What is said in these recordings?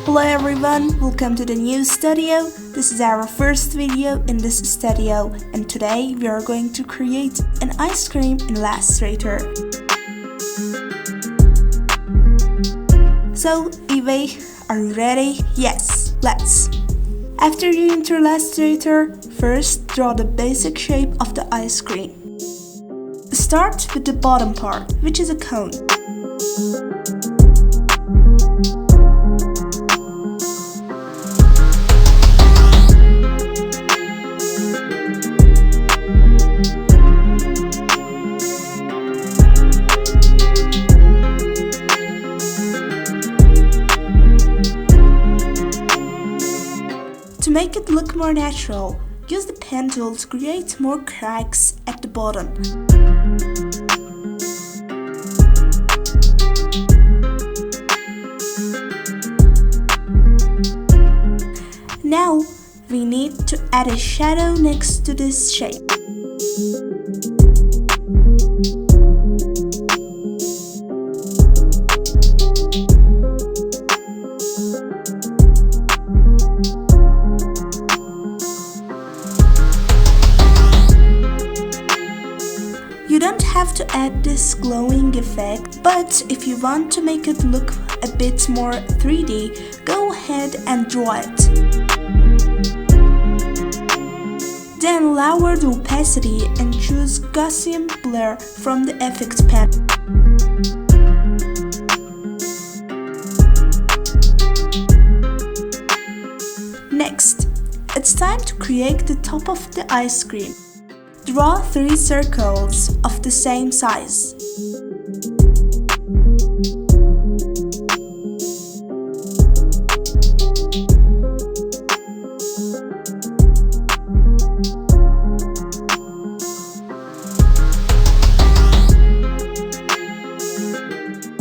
Hello everyone, welcome to the new studio. This is our first video in this studio and today we are going to create an ice cream in Illustrator. So Eve, are you ready? Yes, let's. After you enter Illustrator, first draw the basic shape of the ice cream. Start with the bottom part, which is a cone. To make it look more natural, use the pen tool to create more cracks at the bottom. Now, we need to add a shadow next to this shape. You don't have to add this glowing effect, but if you want to make it look a bit more 3D, go ahead and draw it. Then lower the opacity and choose Gaussian blur from the effects panel. Next, it's time to create the top of the ice cream. Draw 3 circles of the same size.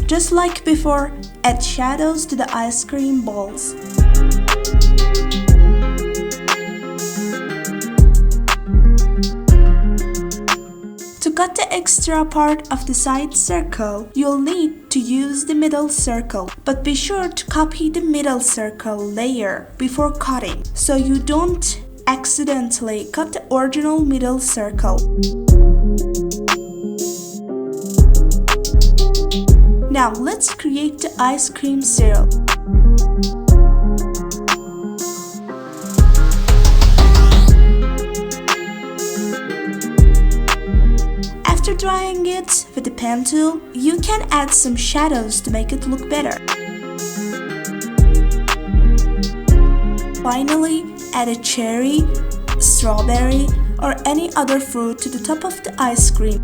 Just like before, add shadows to the ice cream balls. To cut the extra part of the side circle, you'll need to use the middle circle, but be sure to copy the middle circle layer before cutting, so you don't accidentally cut the original middle circle. Now let's create the ice cream syrup. After drying it with the pen tool, you can add some shadows to make it look better. Finally, add a cherry, strawberry, or any other fruit to the top of the ice cream.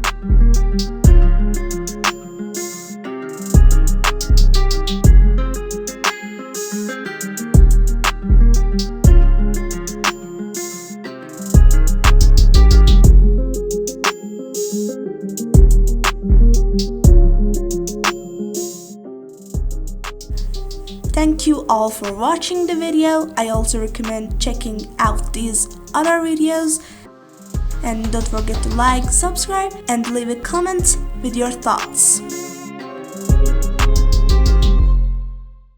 Thank you all for watching the video. I also recommend checking out these other videos. And don't forget to like, subscribe, and leave a comment with your thoughts.